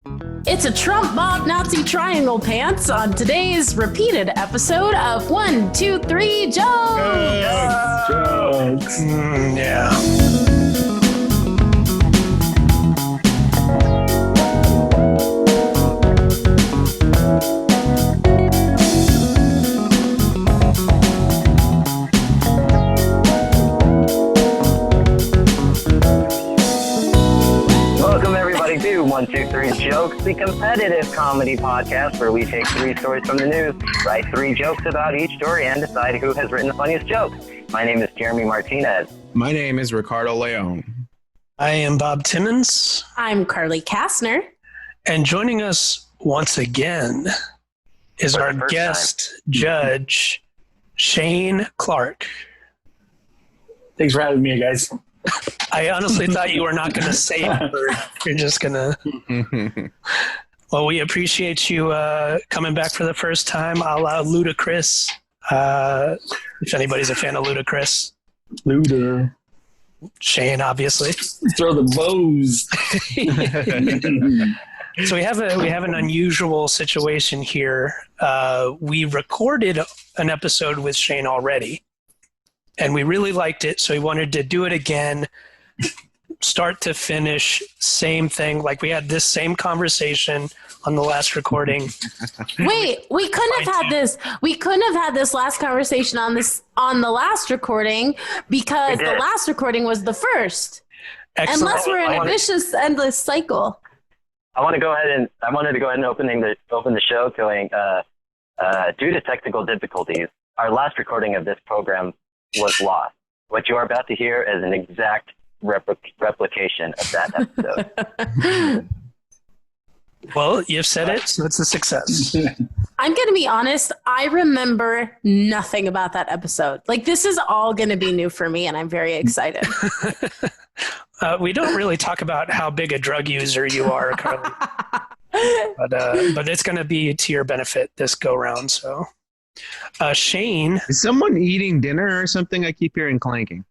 It's a Trump mob Nazi triangle pants on today's repeated episode of 1, 2, 3 Jokes. Jokes. Yeah. Welcome everybody to 1, 2, 3 Jokes, the competitive comedy podcast where we take 3 stories from the news, write 3 jokes about each story, and decide who has written the funniest joke. My name is Jeremy Martinez. My name is Ricardo Leon. I am Bob Timmons, I'm Carly Kastner. and joining us once again is For our the first guest judge, Shane Clark. Thanks for having me, guys. I honestly thought you were not going to say it, or you're just going to. Well, we appreciate you coming back for the first time, a la Ludacris. If anybody's a fan of Ludacris, Luda. Shane, obviously. Throw the bows. So we have an unusual situation here. We recorded an episode with Shane already, and we really liked it. So we wanted to do it again, start to finish, same thing. Like we had this same conversation on the last recording. Wait, we couldn't have had this. We couldn't have had this last conversation on the last recording because the last recording was the first. Excellent. Unless we're in a vicious, endless cycle. I wanted to go ahead and open the show going, due to technical difficulties, our last recording of this program was lost. What you are about to hear is an exact replication of that episode. Well, you've said it, so it's a success. I'm going to be honest. I remember nothing about that episode. Like, this is all going to be new for me, and I'm very excited. We don't really talk about how big a drug user you are, Carly. But it's going to be to your benefit this go round. So, Shane, Is someone eating dinner or something? I keep hearing clanking.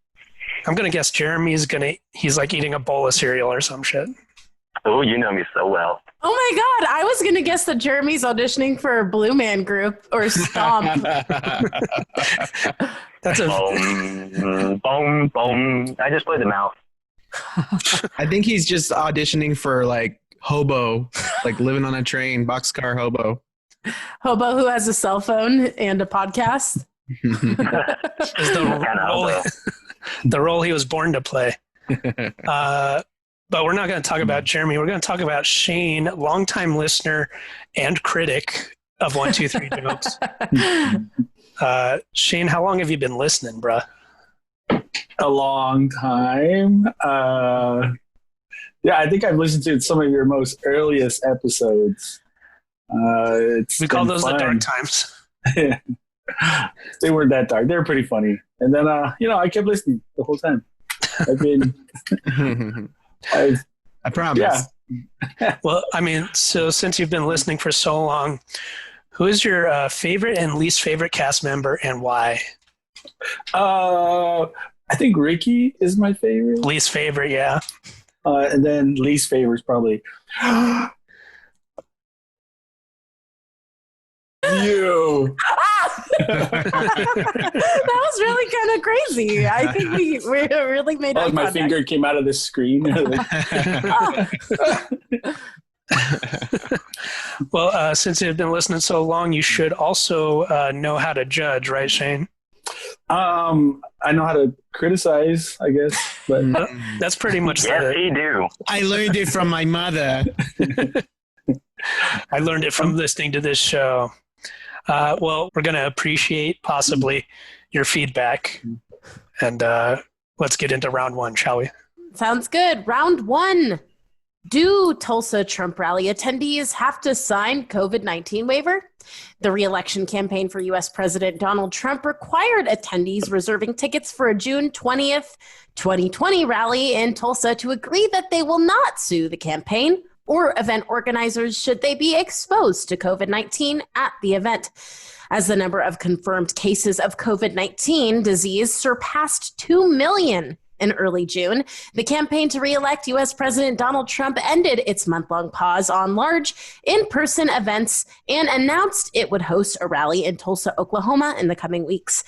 I'm going to guess Jeremy's he's like eating a bowl of cereal or some shit. Oh, you know me so well. Oh my God. I was going to guess that Jeremy's auditioning for a Blue Man Group or Stomp. That's a Boom, boom. I just played the mouth. I think he's just auditioning for like hobo, like living on a train, boxcar hobo. Hobo who has a cell phone and a podcast. is the role he was born to play. But we're not going to talk about Jeremy. We're going to talk about Shane, longtime listener and critic of 1, 2, 3 Jokes. Shane, how long have you been listening, bruh? A long time. Yeah, I think I've listened to some of your most earliest episodes. We call those the dark times. They weren't that dark. They were pretty funny. And then, I kept listening the whole time. I promise. Yeah. Well, I mean, so since you've been listening for so long, who is your favorite and least favorite cast member and why? I think Ricky is my favorite. Least favorite, yeah. And then least favorite is probably you. That was really kind of crazy. I think we really made eye My contact. finger came out of the screen. Well, since you've been listening so long, you should also know how to judge, right, Shane? I know how to criticize, I guess, but That's pretty much Yes, he do. I learned it from my mother. I learned it from listening to this show. Well, we're going to appreciate possibly your feedback. And let's get into round 1, shall we? Sounds good. Round 1. Do Tulsa Trump rally attendees have to sign COVID-19 waiver? The re-election campaign for U.S. President Donald Trump required attendees reserving tickets for a June 20th, 2020 rally in Tulsa to agree that they will not sue the campaign or event organizers should they be exposed to COVID-19 at the event. As the number of confirmed cases of COVID-19 disease surpassed 2 million in early June. The campaign to re-elect U.S. President Donald Trump ended its month-long pause on large in-person events and announced it would host a rally in Tulsa, Oklahoma in the coming weeks.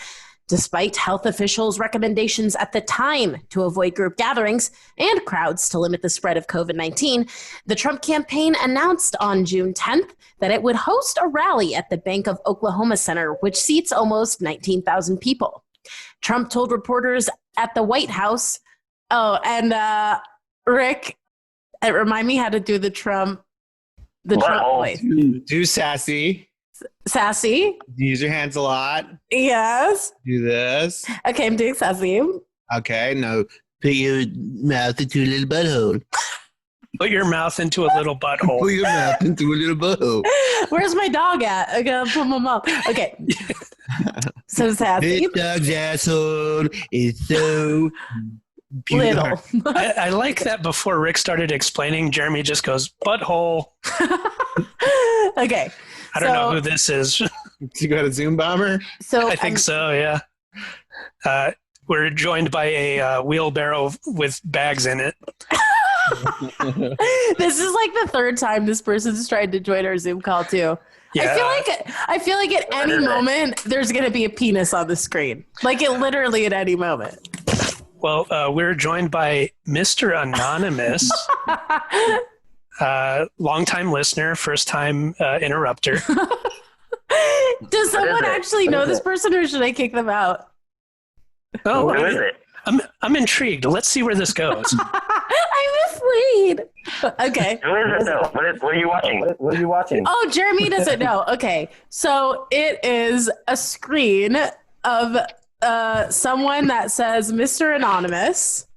Despite health officials' recommendations at the time to avoid group gatherings and crowds to limit the spread of COVID-19, the Trump campaign announced on June 10th that it would host a rally at the Bank of Oklahoma Center, which seats almost 19,000 people. Trump told reporters at the White House, Rick, remind me how to do the Trump voice. Do sassy. Sassy. Use your hands a lot. Yes. Do this. Okay, I'm doing sassy. Okay, now put your mouth into a little butthole. Put your mouth into a little butthole. Put your mouth into a little butthole. Where's my dog at? I gotta put my mouth. Okay. So sassy. This dog's asshole is so Little. I like that before Rick started explaining, Jeremy just goes, butthole. Okay. I don't know who this is. You got a Zoom bomber? So I think so, yeah. We're joined by a wheelbarrow with bags in it. This is like the third time this person's tried to join our Zoom call too. Yeah. I feel like at any moment there's gonna be a penis on the screen. Like it literally at any moment. Well, we're joined by Mr. Anonymous, longtime listener, first time interrupter. Does someone actually know this person, or should I kick them out? Oh, Who is it? I'm intrigued. Let's see where this goes. I'm afraid. Okay. Who is it though? What are you watching? What are you watching? Oh, Jeremy doesn't know. Okay. So it is a screen of someone that says Mr. Anonymous.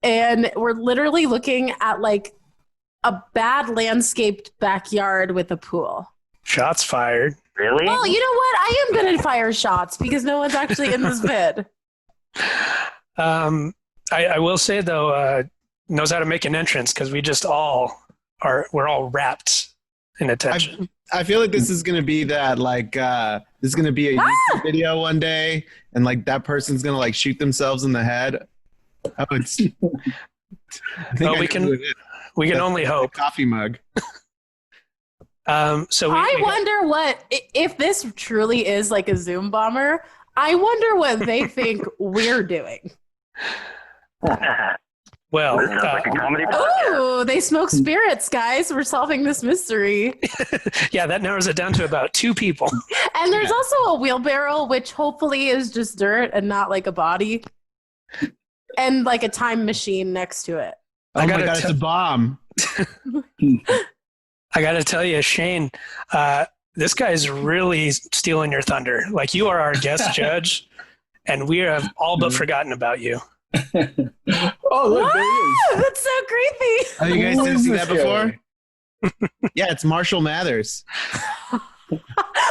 And we're literally looking at like a bad landscaped backyard with a pool. Shots fired. Really? Oh, you know what? I am going to fire shots because no one's actually in this vid. I will say though, knows how to make an entrance because we're all wrapped in attention. I feel like this is gonna be that this is gonna be a YouTube video one day, and like that person's gonna like shoot themselves in the head. Oh, it's. We can only hope. Coffee mug. I wonder what if this truly is like a Zoom bomber. I wonder what they think we're doing. Well, This sounds like a comedy podcast. Oh, they smoke spirits, guys. We're solving this mystery. yeah, that narrows it down to about 2 people. And there's also a wheelbarrow, which hopefully is just dirt and not like a body. And like a time machine next to it. Oh my god, it's a bomb. I got to tell you, Shane, this guy's really stealing your thunder. Like, you are our guest judge, and we have all but forgotten about you. Oh, look, there he is. That's so creepy. Oh, you guys Who didn't is see this that before? Yeah, it's Marshall Mathers. Oh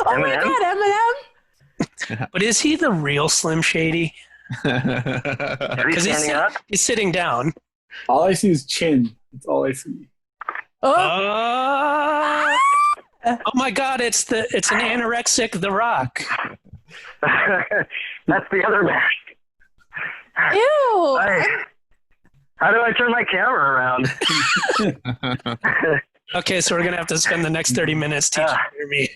my Eminem? god, Eminem. But is he the real Slim Shady? Is he Because standing up? he's sitting down. All I see is chin. That's all I see. Oh, Oh my God! It's an anorexic The Rock. That's the other mask. ew. Hey, how do I turn my camera around? Okay, so we're gonna have to spend the next 30 minutes teaching Jeremy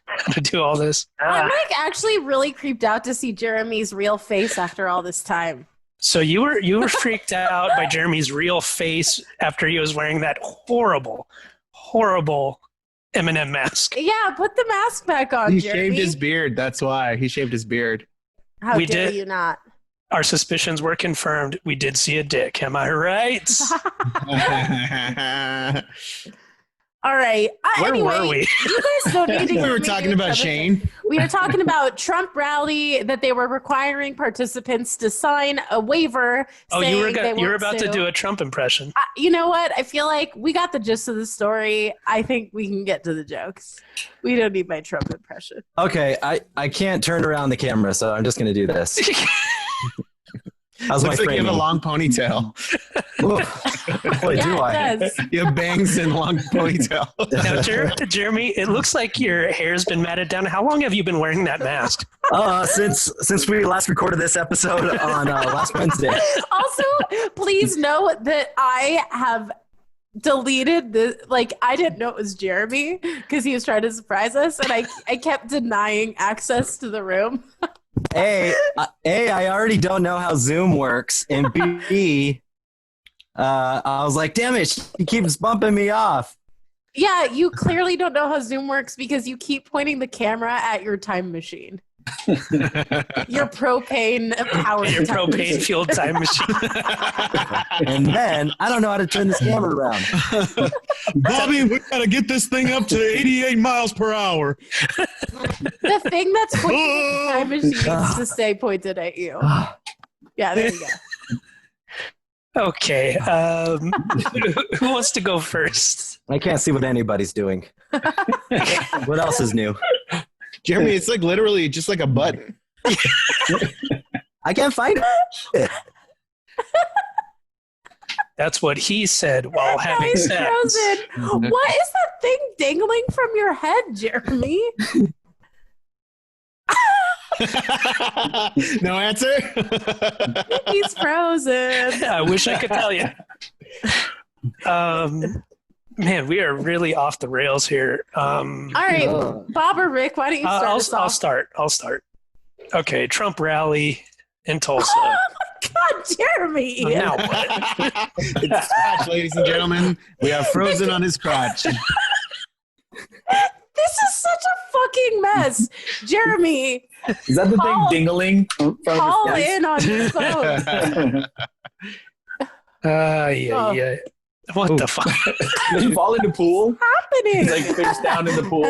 how to do all this. I'm like actually really creeped out to see Jeremy's real face after all this time. So you were freaked out by Jeremy's real face after he was wearing that horrible Eminem mask. Yeah, put the mask back on, He Jeremy. shaved his beard. That's why he shaved his beard. How We dare did. you not? Our suspicions were confirmed. We did see a dick. Am I right? All right. Where Anyway, were we? you guys don't need to We hear were me talking do about other Shane. things. We are talking about Trump rally that they were requiring participants to sign a waiver. Oh, you saying were they won't about to sue. do a Trump impression. You know what? I feel like we got the gist of the story. I think we can get to the jokes. We don't need my Trump impression. Okay, I can't turn around the camera, so I'm just going to do this. How's my Looks like you have a framing? long ponytail. Boy, do I. Yeah, it does. You have bangs and long ponytail. Now, Jeremy, it looks like your hair's been matted down. How long have you been wearing that mask? Since we last recorded this episode on last Wednesday. Also, please know that I have deleted the I didn't know it was Jeremy because he was trying to surprise us, and I kept denying access to the room. A, I already don't know how Zoom works, and B, I was like, damn it, she keeps bumping me off. Yeah, you clearly don't know how Zoom works because you keep pointing the camera at your time machine. Your propane powered Your time propane machine. fueled time machine. And then I don't know how to turn this camera around. Bobby, we gotta get this thing up to 88 miles per hour. The thing that's pointing at the time machine needs to stay pointed at you. Yeah, there you go. Okay. Who wants to go first? I can't see what anybody's doing. What else is new? Jeremy, it's like literally just like a button. I can't find it. That's what he said while having He's sex. frozen. What is that thing dangling from your head, Jeremy? No answer? He's frozen. I wish I could tell you. Man, we are really off the rails here. All right, Bob or Rick, why don't you start us I'll off? start. Okay, Trump rally in Tulsa. Oh my God, Jeremy! Now what? It's crotch, ladies and gentlemen. We have frozen on his crotch. This is such a fucking mess, Jeremy. Is that the Call- thing dingling from Call his in on your phone. Yeah. What the fuck? Did he fall in the pool? Happening. He's like face down in the pool.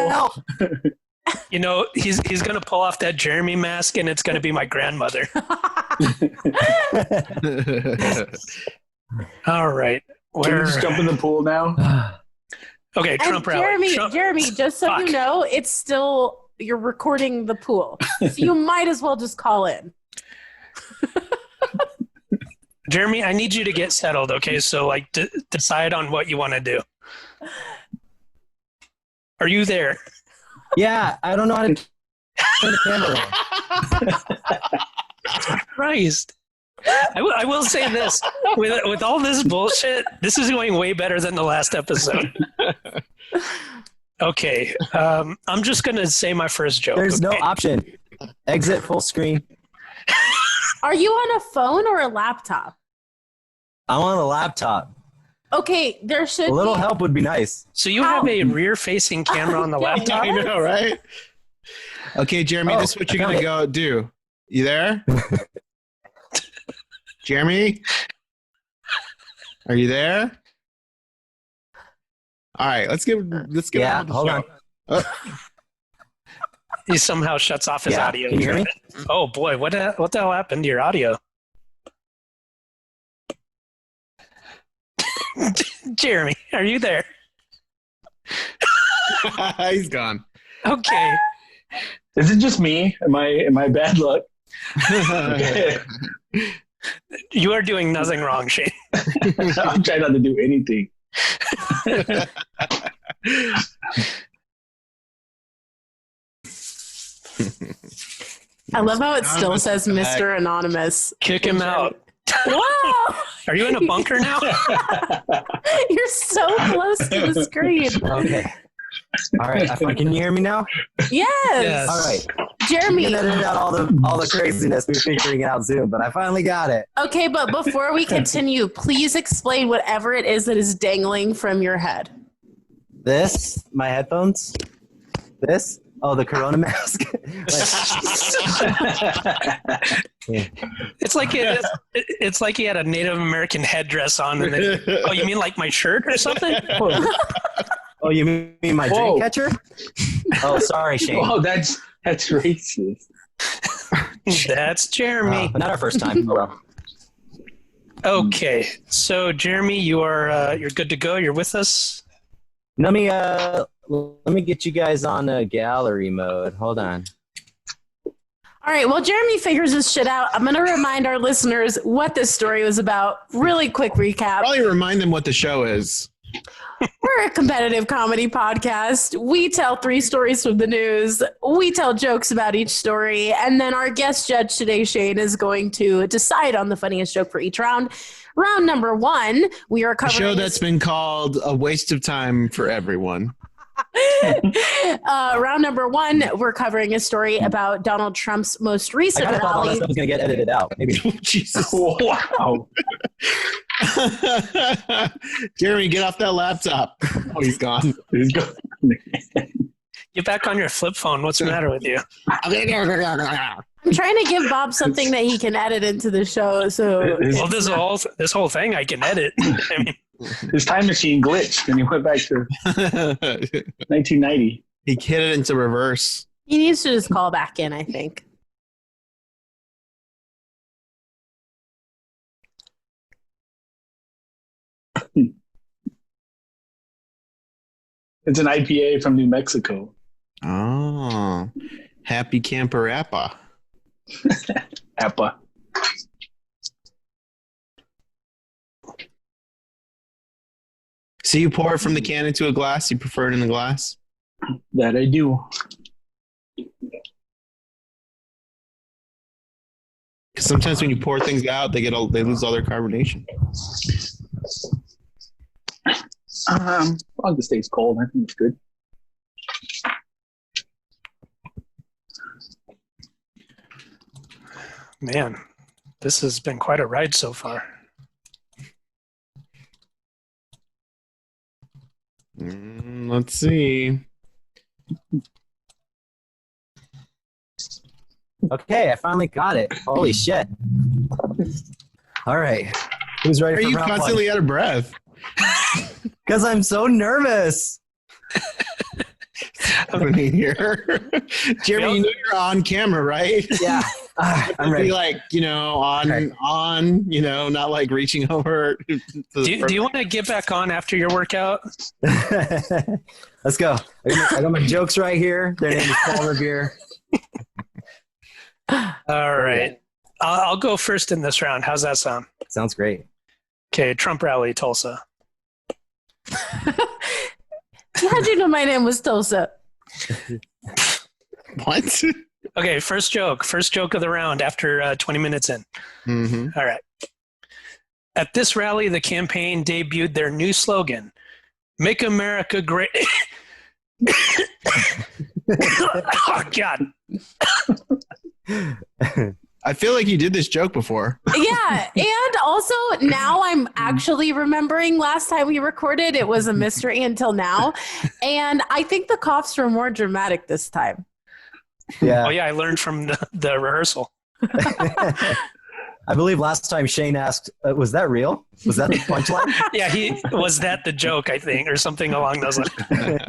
You know, he's gonna pull off that Jeremy mask, and it's gonna be my grandmother. All right, Can you where? just jump in the pool now? Okay, And Trump rally. Jeremy, just so you Fuck. know, it's still you're recording the pool, so you might as well just call in. Jeremy, I need you to get settled. Okay, so like decide on what you want to do. Are you there? Yeah, I don't know how to turn the camera on. Christ. I will say this with all this bullshit, this is going way better than the last episode. Okay, I'm just gonna say my first joke. There's no okay? option. Exit full screen. Are you on a phone or a laptop? I'm on a laptop. Okay, there should A little be. help would be nice. So you have a rear-facing camera on the laptop? I know, right? Okay, Jeremy, this is what you're gonna go do. You there? Jeremy? Are you there? All right, let's get Yeah, on with the hold show. on. He somehow shuts off his Yeah, audio. can you hear me? Oh boy, what the hell happened to your audio? Jeremy, are you there? He's gone. Okay. Is it just me? Am I bad luck? You are doing nothing wrong, Shane. I'm trying not to do anything. I love how it still says Mr. Anonymous. Kick him out. Whoa! Are you in a bunker now? You're so close to the screen. Okay. All right. Can you hear me now? Yes. Yes. All right. Jeremy. You can edit out all the craziness me figuring out Zoom, but I finally got it. Okay, but before we continue, please explain whatever it is that is dangling from your head. This, my headphones. This, the Corona mask. It's like it's like he had a Native American headdress on. And then, oh, you mean like my shirt or something? Oh, you mean my Whoa. dream catcher? Oh, sorry, Shane. Oh, that's racist. That's Jeremy. Not our first time. Oh, well. Okay, so Jeremy, you're good to go. You're with us. Let me get you guys on gallery mode. Hold on. All right, well, Jeremy figures this shit out. I'm going to remind our listeners what this story was about. Really quick recap. Probably remind them what the show is. We're a competitive comedy podcast. We tell 3 stories from the news. We tell jokes about each story. And then our guest judge today, Shane, is going to decide on the funniest joke for each round. Round number 1, we are A covering show that's been called a waste of time for everyone. round number 1, we're covering a story about Donald Trump's most I recent kind of thought all that rally. stuff was going to get edited out. Maybe. Jesus. Wow. Jeremy, get off that laptop. Oh, he's gone. He's gone. Get back on your flip phone. What's the matter with you? I'm trying to give Bob something that he can edit into the show. So Well, this whole thing I can edit. I mean, His time machine glitched and he went back to 1990. He hit it into reverse. he needs to just call back in, I think. It's an IPA from New Mexico. Oh, happy camper appa. Appa. So you pour it from the can into a glass. You prefer it in the glass? That I do. Because sometimes when you pour things out, they lose all their carbonation. I'll just stays cold. I think it's good. man, this has been quite a ride so far. Let's see. Okay, I finally got it. Holy shit. All right. Who's Why ready are for you round constantly out of breath? Because I'm so nervous. Happening here. Jeremy, you know you're on camera, right? Yeah. I'm ready. Be like, on, not like reaching over. Do you want to get back on after your workout? Let's go. I got my jokes right here. Their name is Paul Revere. All right. I'll go first in this round. How's that sound? Sounds great. Okay, Trump rally, Tulsa. How'd you know my name was Tulsa? What? Okay, first joke of the round after 20 minutes in. Mm-hmm. All right. At this rally, the campaign debuted their new slogan, Make America Great. Oh, God. I feel like you did this joke before. Yeah, and also now I'm actually remembering last time we recorded, it was a mystery until now. And I think the coughs were more dramatic this time. Yeah. Oh, yeah, I learned from the rehearsal. I believe last time Shane asked, was that real? Was that the punchline? Yeah, was that the joke, I think, or something along those lines.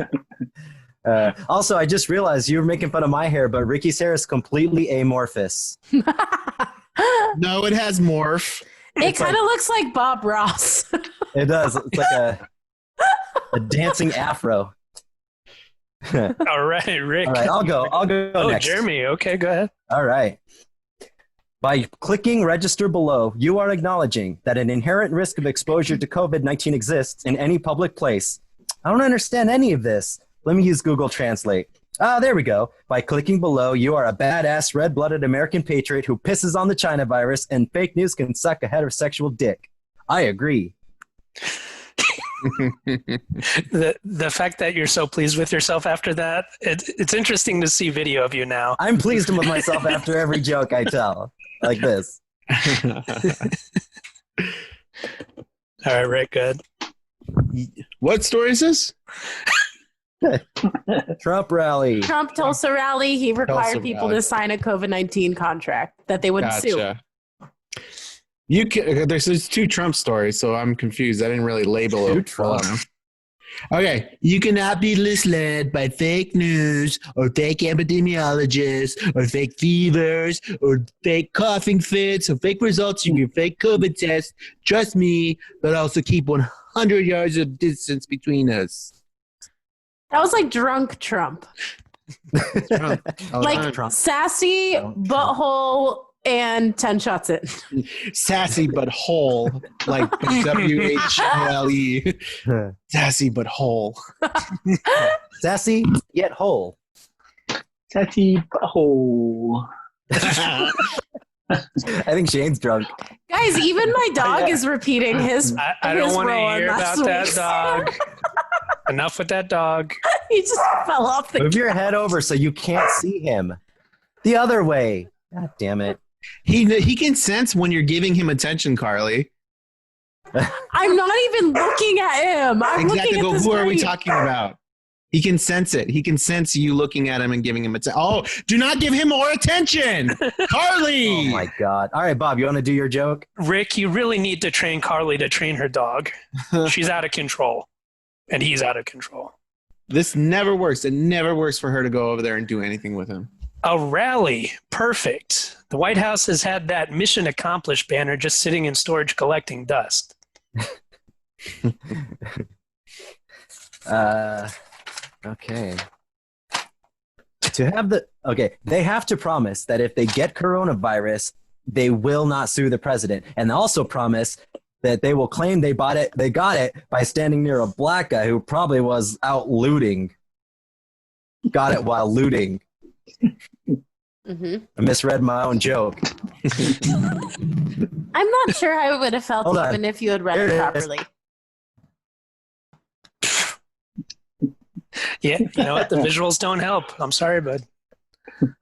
Also, I just realized you were making fun of my hair, but Ricky's hair is completely amorphous. No, it has morph. It kind of looks like Bob Ross. It does. It's like a dancing afro. All right, Rick. All right, I'll go Oh, next. Jeremy. Okay, go ahead. All right. By clicking register below, you are acknowledging that an inherent risk of exposure to COVID-19 exists in any public place. I don't understand any of this. Let me use Google Translate. There we go. By clicking below, you are a badass, red-blooded American patriot who pisses on the China virus, and fake news can suck a heterosexual dick. I agree. The fact that you're so pleased with yourself after that, it's interesting to see video of you now. I'm pleased with myself after every joke I tell, like this. All right, Rick, good. What story is this? Trump rally. Trump Tulsa rally, he required Tulsa people rally. to sign a COVID-19 contract that they would sue. Gotcha. There's 2 Trump stories, so I'm confused. I didn't really label it. Trump. Okay. You cannot be misled by fake news or fake epidemiologists or fake fevers or fake coughing fits or fake results from your fake COVID test. Trust me, but also keep 100 yards of distance between us. That was like drunk Trump. Trump. All the Like time. Trump. sassy, Trump. butthole, and 10 shots in. Sassy but whole, like WHOLE. Sassy but whole. Sassy yet whole. Tatty butthole. I think Shane's drunk. Guys, even my dog is repeating his. I don't his want to role in hear last about that week's. dog. Enough with that dog. He just fell off the. Move your head over so you can't see him. The other way. God damn it. He can sense when you're giving him attention, Carly. I'm not even looking at him. I'm Exactly. looking at But this who are we screen. talking about? He can sense it. He can sense you looking at him and giving him attention. Oh, do not give him more attention, Carly. Oh my God. All right, Bob, you want to do your joke? Rick, you really need to train Carly to train her dog. She's out of control. And he's out of control. This never works. It never works for her to go over there and do anything with him. A rally. Perfect. The White House has had that mission accomplished banner just sitting in storage collecting dust. Okay. They have to promise that if they get coronavirus, they will not sue the president, and also promise that they will claim they got it by standing near a black guy who probably was out looting. Got it while looting. Mm-hmm. I misread my own joke. I'm not sure how it would have felt Hold on. even if you had read Here it it is. properly. Yeah, you know what? The visuals don't help. I'm sorry, bud.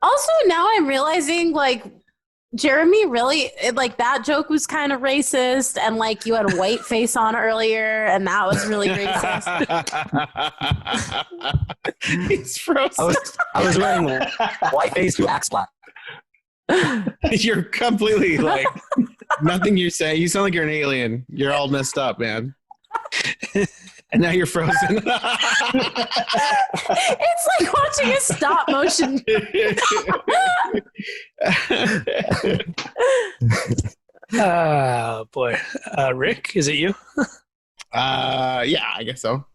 Also, now I'm realizing, like, Jeremy really, like, that joke was kind of racist, and, like, you had a white face on earlier, and that was really racist. He's frozen. I was wearing white face who acts black. You're completely like nothing you're saying. You sound like you're an alien. You're all messed up, man. And now you're frozen. It's like watching a stop motion. Oh, boy. Rick, is it you? Yeah, I guess so.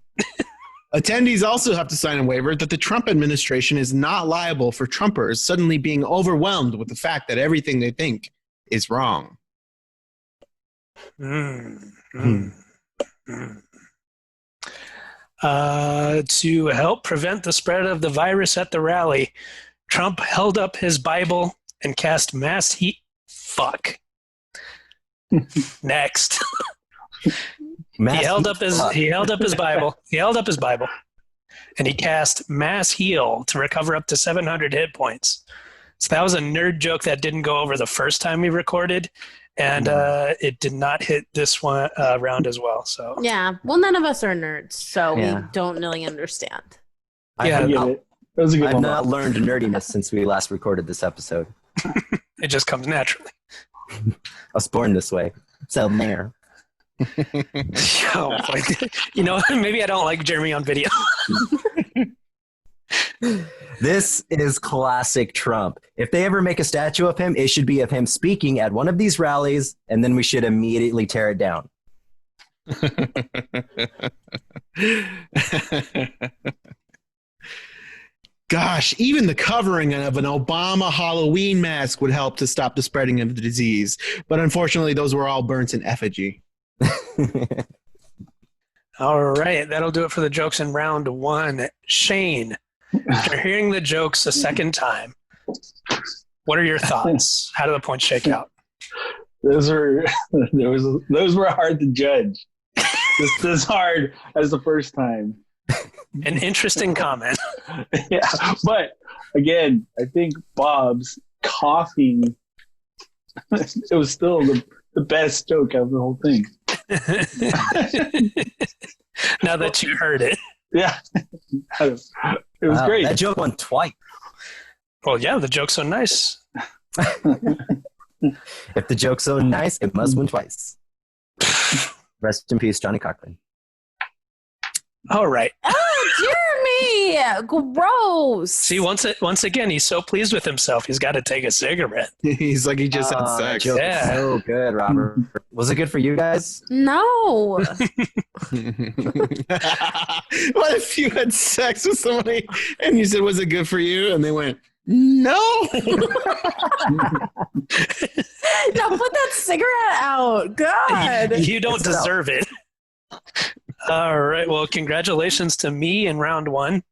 Attendees also have to sign a waiver that the Trump administration is not liable for Trumpers suddenly being overwhelmed with the fact that everything they think is wrong. To help prevent the spread of the virus at the rally, Trump held up his Bible and cast mass heat. Fuck. Next. He held up his Bible. He held up his Bible, and he cast mass heal to recover up to 700 hit points. So that was a nerd joke that didn't go over the first time we recorded, and it did not hit this one round as well. So Yeah, well, none of us are nerds, so Yeah. we don't really understand. Yeah, I get it. That was a good I've one. not learned nerdiness since we last recorded this episode. it just comes naturally. I was born this way. So there. Oh, boy. You know, maybe I don't like Jeremy on video. This is classic Trump. If they ever make a statue of him, it should be of him speaking at one of these rallies, and then we should immediately tear it down. Gosh, even the covering of an Obama Halloween mask would help to stop the spreading of the disease. But unfortunately, those were all burnt in effigy. All right, that'll do it for the jokes in round one. Shane, after hearing the jokes a second time, what are your thoughts? How do the points shake out? Those were hard to judge. Just as hard as the first time. An interesting comment. Yeah, but again, I think Bob's coughing. It was still the best joke out of the whole thing. Now that you heard it. Yeah, it was Wow, great. That joke won twice. Well, yeah, the joke's so nice. If the joke's so nice, it must win twice. Rest in peace, Johnny Cochran. All right. Oh, Jeremy! Gross. See, once again, he's so pleased with himself, he's got to take a cigarette. He's like he just had sex. Joke is Yeah. so good, Robert. Was it good for you guys? No. What if you had sex with somebody and you said, "Was it good for you?" And they went, "No." Now put that cigarette out. God. You don't deserve it. All right. Well, congratulations to me in round one.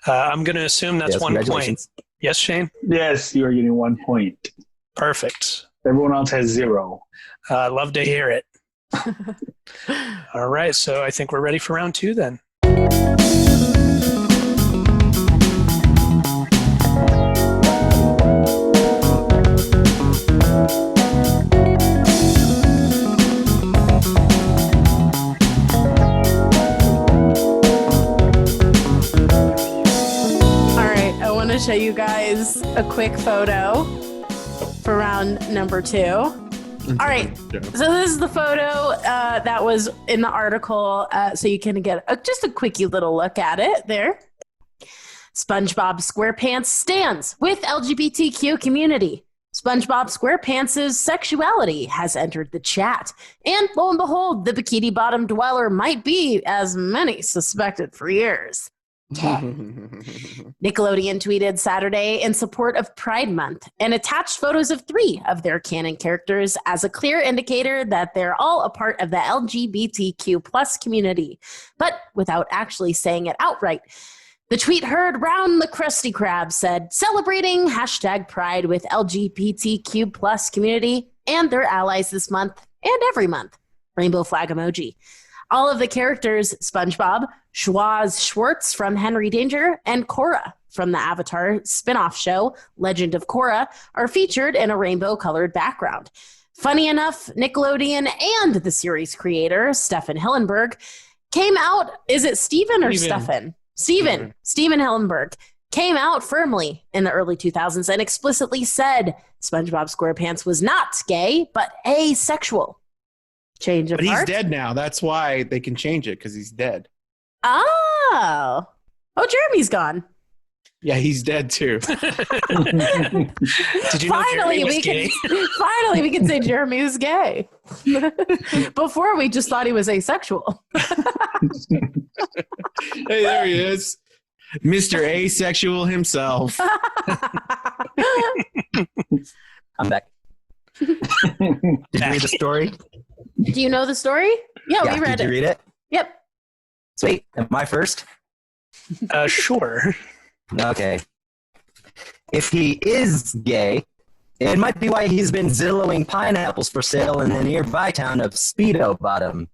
I'm going to assume that's Yes, 1 point. congratulations. Yes, Shane? Yes, you are getting 1 point. Perfect. Everyone else has 0. Love to hear it. All right. So I think we're ready for round 2 then. To show you guys a quick photo for round number 2. All right, so this is the photo that was in the article, so you can get just a quickie little look at it there. SpongeBob SquarePants stands with LGBTQ community. SpongeBob SquarePants' sexuality has entered the chat, and lo and behold, the Bikini Bottom dweller might be, as many suspected for years. Nickelodeon tweeted Saturday in support of Pride Month and attached photos of 3 of their canon characters as a clear indicator that they're all a part of the LGBTQ plus community, but without actually saying it outright. The tweet heard round the Krusty Krab said, celebrating #Pride with LGBTQ plus community and their allies this month and every month. Rainbow flag emoji. All of the characters, SpongeBob, Schwoz Schwartz from Henry Danger, and Korra from the Avatar spin-off show, Legend of Korra, are featured in a rainbow-colored background. Funny enough, Nickelodeon and the series creator, Stefan Hillenburg, came out, is it Steven or Stefan? Steven Hillenburg came out firmly in the early 2000s and explicitly said SpongeBob SquarePants was not gay, but asexual. Change of But he's heart? dead now. That's why they can change it, because he's dead. Oh, Jeremy's gone. Yeah, he's dead too. Did you know Jeremy was gay? Finally, we can say Jeremy was gay. Before, we just thought he was asexual. Hey, there he is. Mr. Asexual himself. I'm back. Did you read the story? Do you know the story? Yeah, we read Did you it. read it? Yep. Sweet. Am I first? Sure. Okay. If he is gay, it might be why he's been Zillowing pineapples for sale in the nearby town of Speedo Bottom.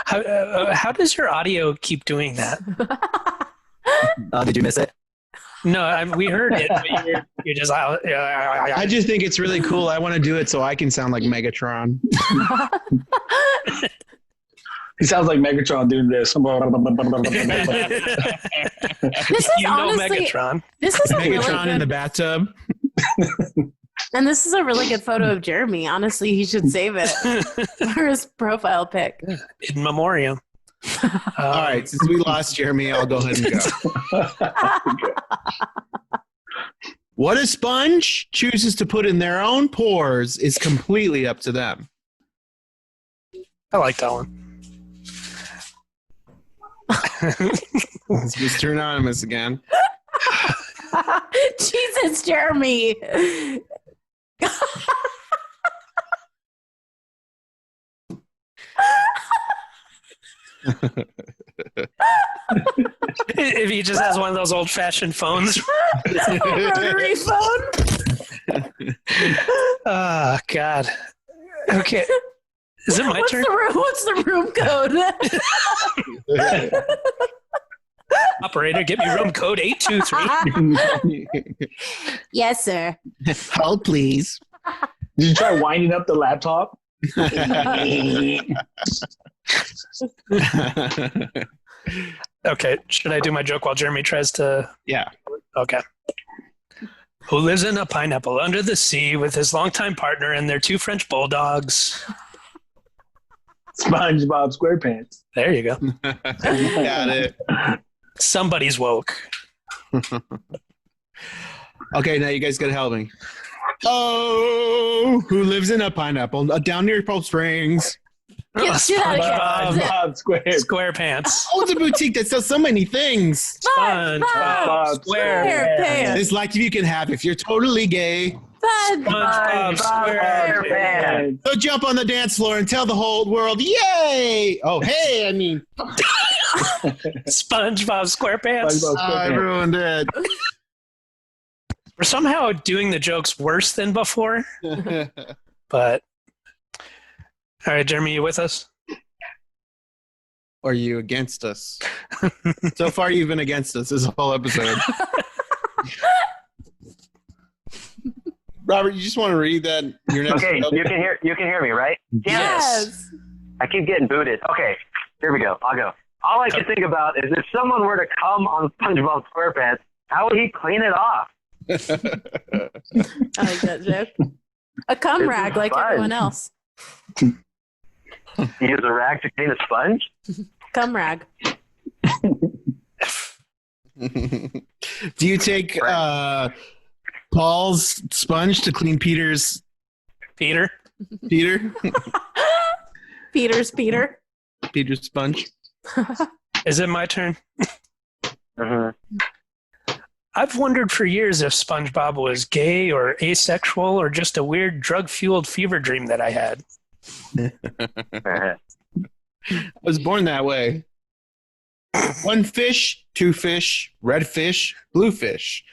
How does your audio keep doing that? Did you miss it? No, we heard it. But you're just. I just think it's really cool. I want to do it so I can sound like Megatron. He sounds like Megatron doing this. This is honestly, Megatron. this is a really Megatron in the good, bathtub. and this is a really good photo of Jeremy. Honestly, he should save it for his profile pic. In memoriam. All right, since we lost Jeremy, I'll go ahead and go. What a sponge chooses to put in their own pores is completely up to them. I like that one. It's Mr. Anonymous again. Jesus, Jeremy. If he just has one of those old-fashioned phones. Rotary phone. Oh, God. Okay. Is it my turn? What's the room code? Operator, get me room code 823. Yes, sir. Hold, please. Did you try winding up the laptop? Okay, should I do my joke while Jeremy tries to... Yeah. Okay. Who lives in a pineapple under the sea with his longtime partner and their 2 French bulldogs? SpongeBob SquarePants. There you go. Got it. Somebody's woke. Okay, now you guys gotta help me. Oh, who lives in a pineapple down near Palm Springs? Do that again. SpongeBob SquarePants. Oh, it's a boutique that sells so many things. SpongeBob SquarePants. It's like you can have if you're totally gay. SpongeBob SquarePants. SquarePants. So jump on the dance floor and tell the whole world, yay! Oh, hey, I mean, SpongeBob SquarePants. SpongeBob I SquarePants. ruined it. We're somehow doing the jokes worse than before, but all right, Jeremy, you with us? Or are you against us? So far, you've been against us this whole episode. Robert, you just want to read that? Your next Okay, joke? you can hear me, right? Yes. I keep getting booted. Okay, here we go. I'll go. All I can think about is if someone were to come on SpongeBob SquarePants, how would he clean it off? I like that joke. A cum This rag is like fun. everyone else. Use a rag to clean a sponge? Cum rag. Do you take Paul's sponge to clean Peter's Peter? Peter? Peter. Peter's sponge? Is it my turn? Mm-hmm. I've wondered for years if SpongeBob was gay or asexual or just a weird drug-fueled fever dream that I had. I was born that way. One fish, two fish, red fish, blue fish.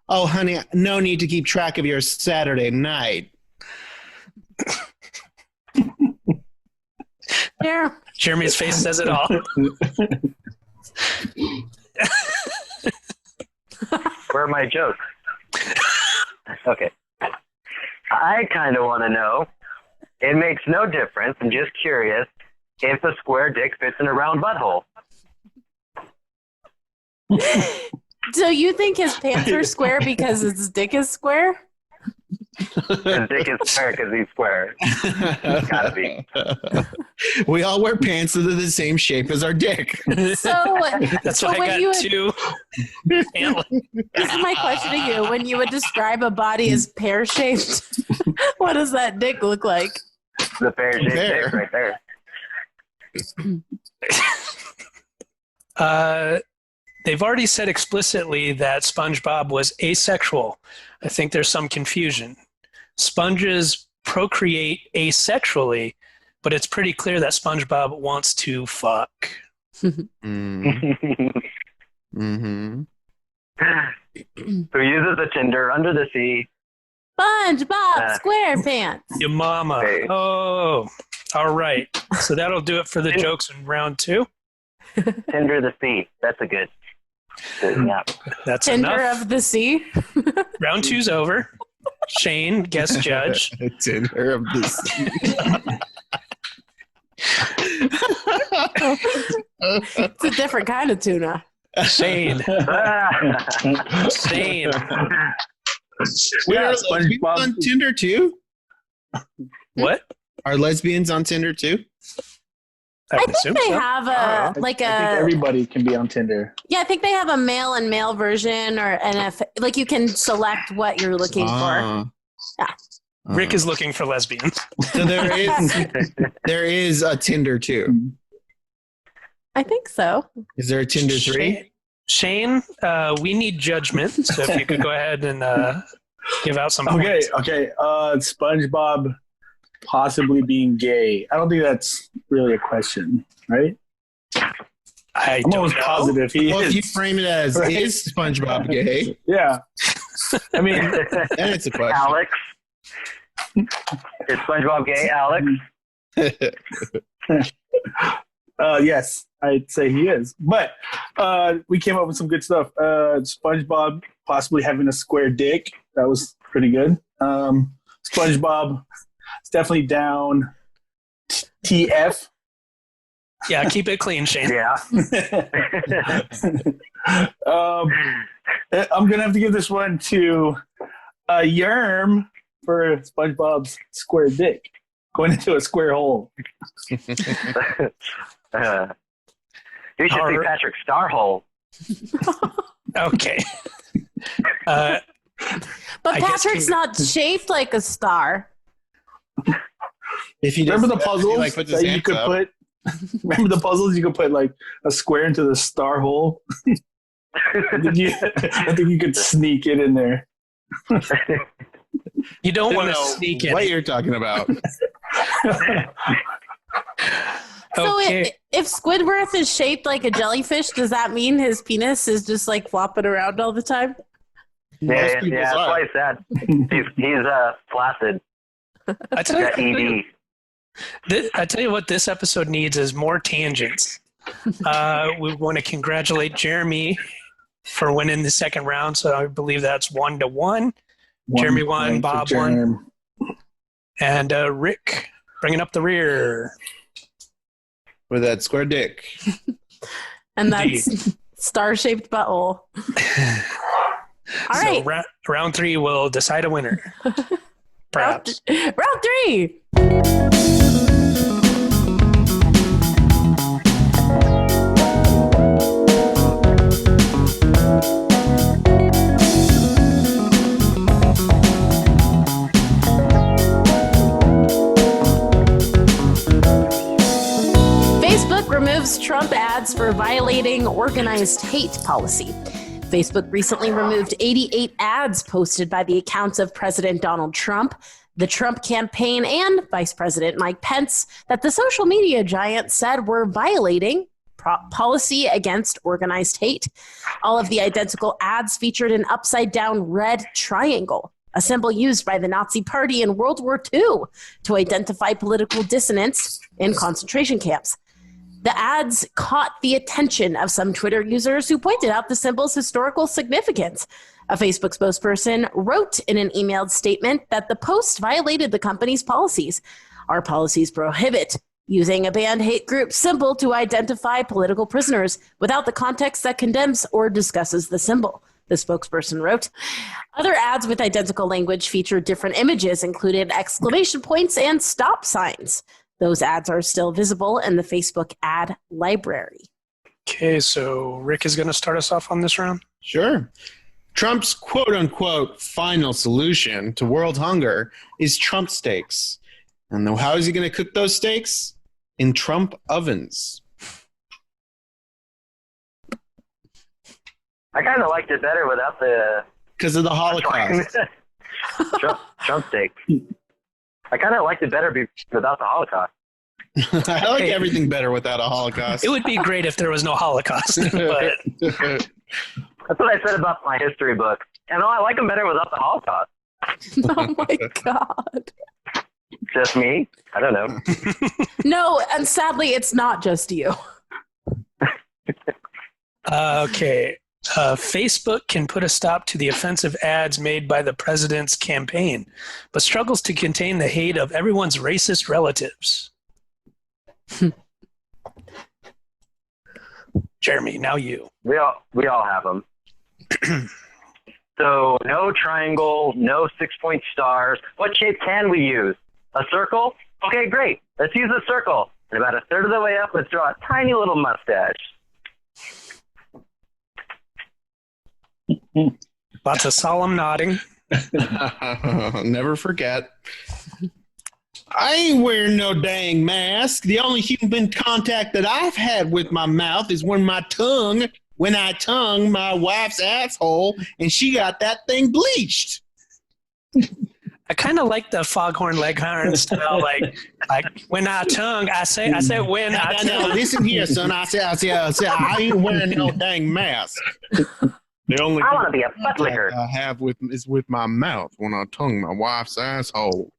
Oh, honey, no need to keep track of your Saturday night. Yeah. Jeremy's face says it all. Where are my jokes? Okay. I kind of want to know. It makes no difference. I'm just curious if a square dick fits in a round butthole. So you think his pants are square because his dick is square? His dick is square because he's square. Gotta be. We all wear pants that are the same shape as our dick. So, That's so why I when you got would, two antlers. this is my question to you. When you would describe a body as pear-shaped, what does that dick look like? The pear-shaped There. dick right there. They've already said explicitly that SpongeBob was asexual. I think there's some confusion. Sponges procreate asexually, but it's pretty clear that SpongeBob wants to fuck. Mm-hmm. Who uses a Tinder under the sea? SpongeBob SquarePants. Your mama. Hey. Oh, all right. So that'll do it for the jokes in round two. Tinder the sea. That's a good. Yeah. That's Tinder enough. of the sea. Round two's over. Shane, guest judge. Tinder of this. It's a different kind of tuna. Shane. Shane. We Yeah, are SpongeBob. lesbians on Tinder too? What? Are lesbians on Tinder too? I I would think assume they so. have I a think everybody can be on Tinder. yeah. I think they have a male and male version, or like you can select what you're looking for. Ah. Yeah. Rick is looking for lesbians. So there is a Tinder too. I think so. Is there a Tinder 3? Shane, we need judgment. So if you could go ahead and give out some Okay, points. okay. SpongeBob possibly being gay. I don't think that's really a question, right? I I'm don't almost know. positive he Well, if you is. frame it as Right. is SpongeBob gay, Yeah. I mean, then it's a question. Alex. Is SpongeBob gay, Alex? yes, I'd say he is. But we came up with some good stuff. SpongeBob possibly having a square dick. That was pretty good. SpongeBob is definitely down. TF. Yeah, keep it clean, Shane. Yeah. I'm gonna have to give this one to Yerm for SpongeBob's square dick. going into a square hole. You should see Patrick Starhole. Okay. But I guess Patrick's not shaped like a star. If you Remember the just- puzzles he, like, puts his that you hands could up. put? Remember the puzzles you could put like a square into the star hole? I think you could sneak it in there. You don't I want to don't know sneak in. what you're talking about. So Okay. if Squidward is shaped like a jellyfish, does that mean his penis is just like flopping around all the time? Yeah, people's that's are. why he's sad. He's flaccid. I He's tell got you, ED. I tell you what this episode needs is more tangents. We want to congratulate Jeremy for winning the second round. So I believe that's 1-1. Jeremy won, point for Bob won. Jerm. And Rick bringing up the rear. With that square dick. And that's star-shaped butthole. All So right. round 3 will decide a winner. Perhaps. Round 3. Facebook removes Trump ads for violating organized hate policy. Facebook recently removed 88 ads posted by the accounts of President Donald Trump, the Trump campaign, and Vice President Mike Pence that the social media giant said were violating policy against organized hate. All of the identical ads featured an upside-down red triangle, a symbol used by the Nazi Party in World War II to identify political dissonance in concentration camps. The ads caught the attention of some Twitter users who pointed out the symbol's historical significance. A Facebook spokesperson wrote in an emailed statement that the post violated the company's policies. Our policies prohibit using a banned hate group symbol to identify political prisoners without the context that condemns or discusses the symbol, the spokesperson wrote. Other ads with identical language featured different images, included exclamation points and stop signs. Those ads are still visible in the Facebook ad library. Okay, so Rick is going to start us off on this round. Sure. Trump's quote-unquote final solution to world hunger is Trump steaks. And how is he going to cook those steaks? In Trump ovens. I kind of liked it better without the Because of the Holocaust. Trump steak. I kind of liked it better without the Holocaust. I like everything better without a Holocaust. It would be great if there was no Holocaust, but That's what I said about my history book. And I like them better without the Holocaust. Oh my God. Just me? I don't know. No, and sadly, it's not just you. okay. Facebook can put a stop to the offensive ads made by the president's campaign, but struggles to contain the hate of everyone's racist relatives. Jeremy, now you. We all have them. So no triangle, no 6-point stars. What shape can we use? A circle? Okay, great. Let's use a circle. And about a third of the way up, let's draw a tiny little mustache. Lots of solemn nodding. Never forget. I ain't wearing no dang mask. The only human contact that I've had with my mouth is when I tongue my wife's asshole and she got that thing bleached. I kind of like the Foghorn Leghorn style, like when I tongue, I say when I No, tongue. listen here, son. I I ain't wearing no dang mask. The only I want to be a butt contact licker. I have is with my mouth when I tongue my wife's asshole.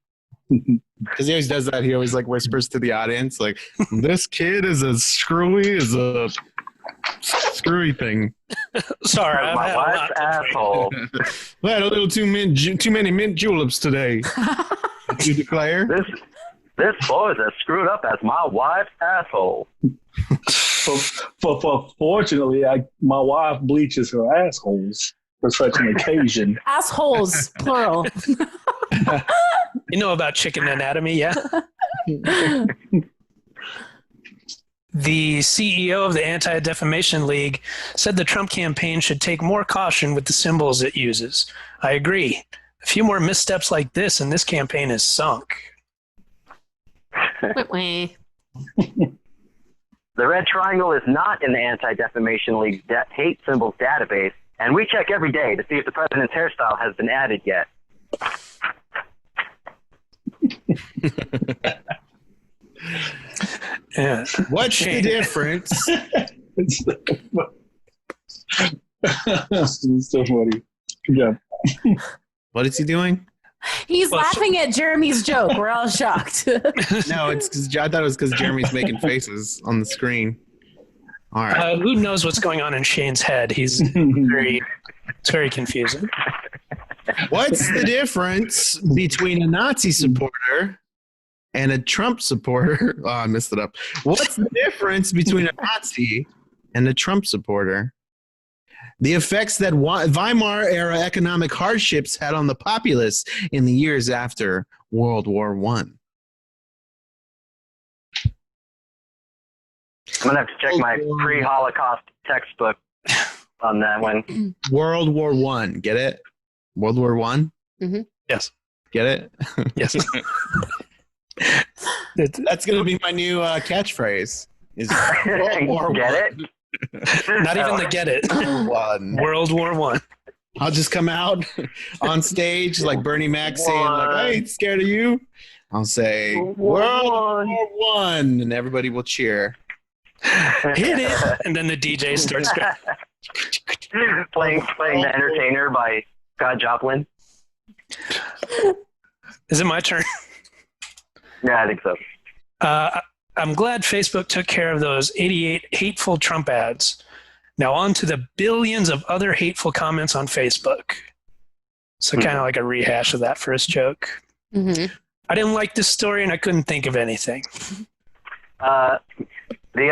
Because he always does that. He always like whispers to the audience, like, "This kid is as screwy as a screwy thing." Sorry, I've My had a lot wife's to drink. asshole. I had a little too many mint juleps today. You declare? This boy is as screwed up as my wife's asshole. Fortunately, my wife bleaches her assholes for such an occasion. Assholes, plural. You know about chicken anatomy, yeah? The CEO of the Anti-Defamation League said the Trump campaign should take more caution with the symbols it uses. I agree. A few more missteps like this and this campaign is sunk. The red triangle is not in the Anti-Defamation League's hate symbols database, and we check every day to see if the president's hairstyle has been added yet. Yeah. What's the difference? It's so funny. Good job. What is he doing? He's laughing at Jeremy's joke. We're all shocked. No, it's because I thought it was because Jeremy's making faces on the screen. All right. Who knows what's going on in Shane's head? It's very confusing. What's the difference between a Nazi supporter and a Trump supporter? Oh, I messed it up. What's the difference between a Nazi and a Trump supporter? The effects that Weimar-era economic hardships had on the populace in the years after World War I. I'm going to have to check my pre-Holocaust textbook on that one. World War I. Get it? World War I? Mm-hmm. Yes. Get it? Yes. That's going to be my new catchphrase. Is World War Get I. it? Not even the get it. One. World War I. I'll just come out on stage like Bernie Mac saying, like, I ain't scared of you. I'll say, World War I, and everybody will cheer. Hit it. And then the DJ starts playing The Entertainer by Scott Joplin. Is it my turn? Yeah, I think so. I'm glad Facebook took care of those 88 hateful Trump ads. Now on to the billions of other hateful comments on Facebook. So kind of like a rehash of that first joke. Mm-hmm. I didn't like this story and I couldn't think of anything. The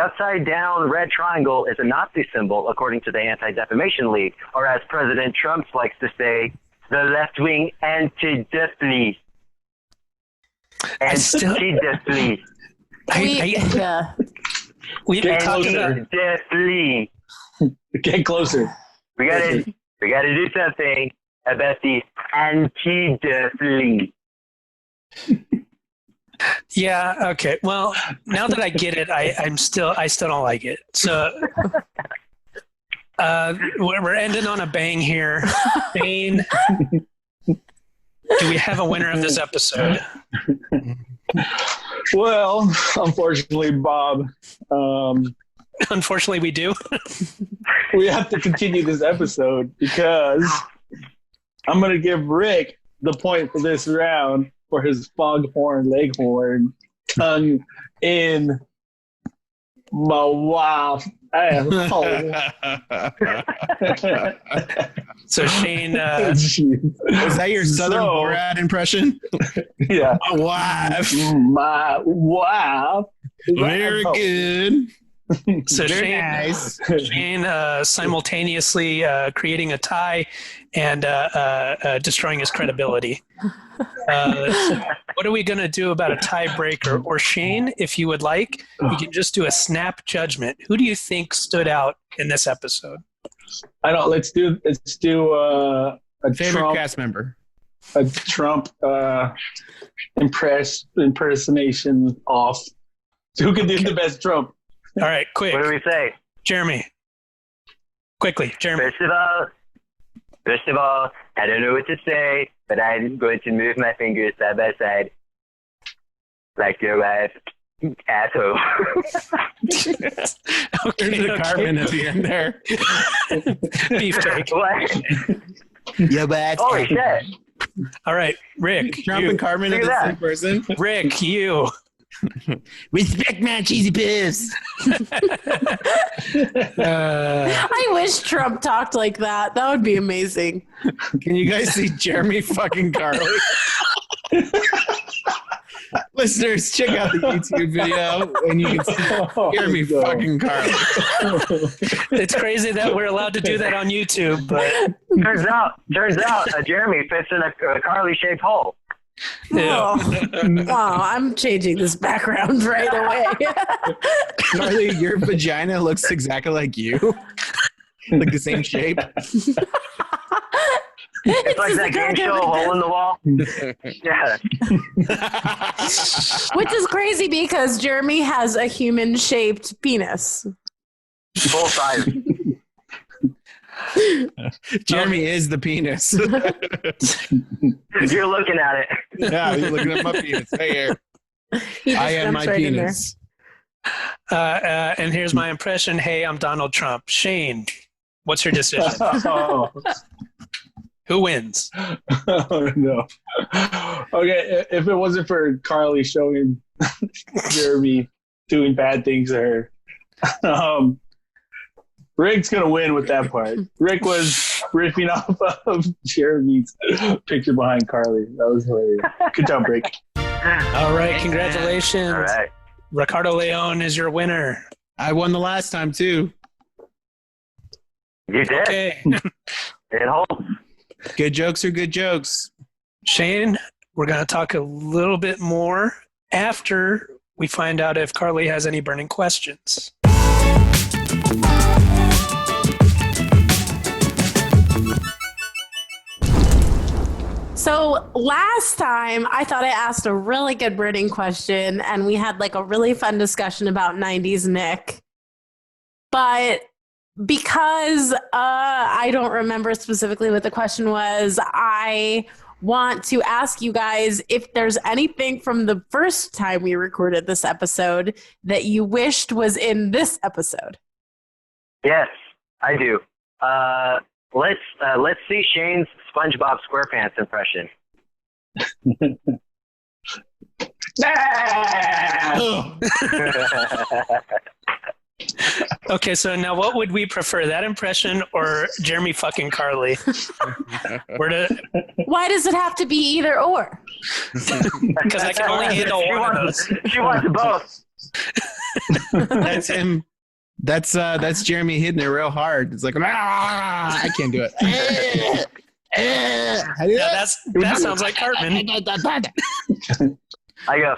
upside down red triangle is a Nazi symbol, according to the Anti-Defamation League, or as President Trump likes to say, the left-wing anti-defly. Anti-defly. We talked about Anti-defly. Get closer. We gotta do something about the anti-defly. Yeah, okay. Well, now that I get it, I still don't like it. So we're ending on a bang here. Bane, do we have a winner of this episode? Well, unfortunately, Bob, Unfortunately, we do. we have to continue this episode because I'm going to give Rick the point for this round for his foghorn leghorn tongue in my wife asshole. So Shane, Is that your Southern Borat impression? Yeah. My wife. My wife. Very good. so Very Shane, nice. Shane simultaneously creating a tie and destroying his credibility. What are we going to do about a tiebreaker? Or Shane, if you would like, you can just do a snap judgment. Who do you think stood out in this episode? I don't. Let's do a Favorite Trump, cast member. a Trump impersonation off. So who can do the best Trump? All right, quick. What do we say? Jeremy. Quickly, Jeremy. First of all, I don't know what to say, but I'm going to move my fingers side by side like your wife, asshole. There's a carbon at the end there. Beefcake. What? Yeah, but Holy shit. All right, Rick. Trump you. and Carmen are Look the at same person. Rick, you. Respect my cheesy piss. I wish Trump talked like that. That would be amazing. Can you guys see Jeremy fucking Carly? Listeners, check out the YouTube video and you can see Jeremy fucking Carly. It's crazy that we're allowed to do that on YouTube, but Turns out, Jeremy fits in a Carly-shaped hole. Oh, I'm changing this background right away. Carly, your vagina looks exactly like you. Like the same shape. It's like that game show, Hole in the Wall. Yeah. Which is crazy because Jeremy has a human-shaped penis. Full size. Jeremy is the penis. You're looking at it. Yeah, he's looking at my penis. Hey, here. He just I am jumps my right in there. penis. And here's my impression. Hey, I'm Donald Trump. Shane, what's your decision? Oh, Who wins? oh, no. Okay, if it wasn't for Carly showing Jeremy doing bad things to her, Rick's going to win with that part. Rick was riffing off of Jeremy's picture behind Carly. That was hilarious. Good job, Rick. All right, congratulations. All right. Ricardo Leon is your winner. I won the last time, too. You did. Okay. It holds. Good jokes are good jokes. Shane, we're going to talk a little bit more after we find out if Carly has any burning questions. So last time I thought I asked a really good burning question and we had like a really fun discussion about 90s Nick. But because I don't remember specifically what the question was, I want to ask you guys if there's anything from the first time we recorded this episode that you wished was in this episode. Yes, I do. Let's see Shane's SpongeBob SquarePants impression. Okay, so now what would we prefer, that impression or Jeremy fucking Carly? Why does it have to be either or? Because I can only handle one of those. She wants both. That's him. That's Jeremy hitting it real hard. It's like, I can't do it. Yeah, that sounds like Cartman. I go,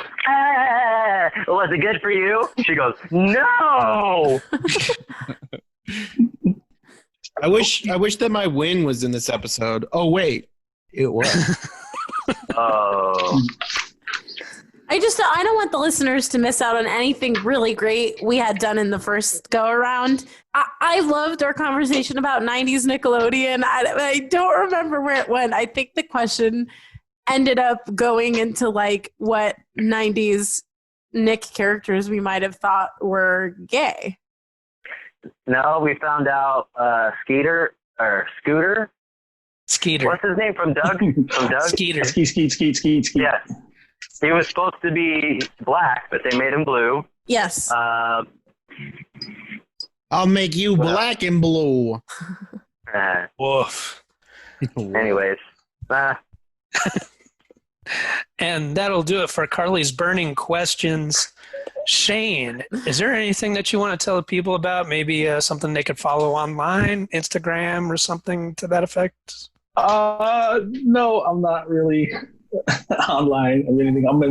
was it good for you? She goes, no. I wish that my win was in this episode. Oh wait, it was. Oh. I don't want the listeners to miss out on anything really great we had done in the first go around. I loved our conversation about 90s Nickelodeon. I don't remember where it went. I think the question ended up going into like what 90s Nick characters we might have thought were gay. No, we found out Scooter. Skeeter. What's his name from Doug? From Doug? Skeeter. Skeet. Yeah. He was supposed to be black, but they made him blue. Yes. I'll make you black and blue. Woof. Anyways. And that'll do it for Carly's burning questions. Shane, is there anything that you want to tell people about? Maybe something they could follow online, Instagram, or something to that effect? No, I'm not really online or anything. I'm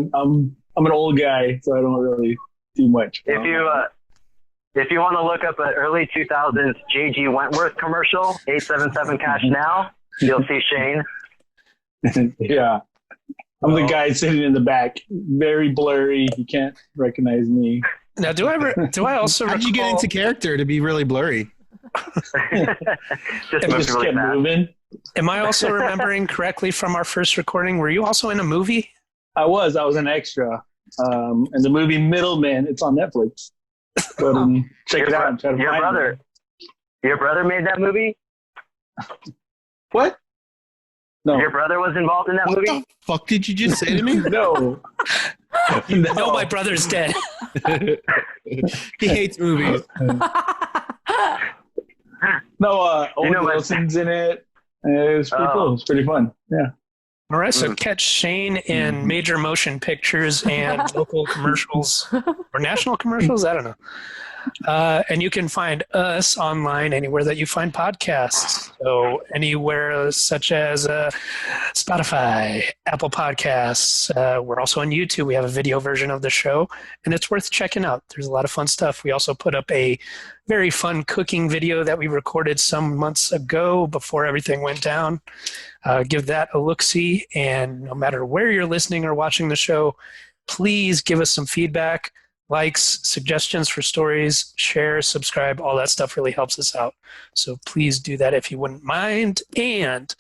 an old guy, so I don't really do much. If you want to look up an early 2000s J.G. Wentworth commercial, 877 cash now, you'll see Shane. Yeah. I'm the guy sitting in the back, very blurry. You can't recognize me. Now, do I also How'd you get into character to be really blurry? Just I moved just really kept fast. moving. Am I also remembering correctly from our first recording? Were you also in a movie? I was an extra. And the movie Middleman, it's on Netflix. Go and check it out and try to find it. Your brother made that movie? What? No. Your brother was involved in that What movie? the fuck did you just say to me? No. No, my brother's dead. He hates movies. No, Owen know my- Wilson's in it. It was pretty cool. It's pretty fun. Yeah. All right, so catch Shane in major motion pictures and local commercials or national commercials. I don't know. And you can find us online anywhere that you find podcasts. So anywhere such as Spotify, Apple Podcasts. We're also on YouTube. We have a video version of the show, and it's worth checking out. There's a lot of fun stuff. We also put up a very fun cooking video that we recorded some months ago before everything went down. Give that a look-see, and no matter where you're listening or watching the show, please give us some feedback, likes, suggestions for stories, share, subscribe. All that stuff really helps us out. So please do that if you wouldn't mind. And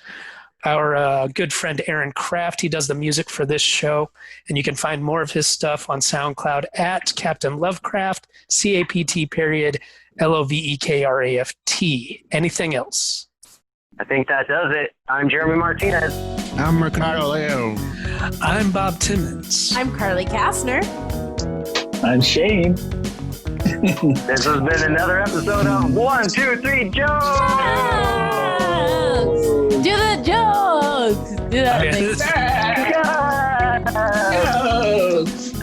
our good friend Aaron Kraft, he does the music for this show, and you can find more of his stuff on SoundCloud at Captain Lovecraft, CaptLovekraft. Anything else? I think that does it. I'm Jeremy Martinez. I'm Ricardo Leo. I'm Bob Timmons. I'm Carly Kastner. I'm Shane. This has been another episode of 1, 2, 3 Jokes! Do the jokes! Do that Okay. thing. Jokes.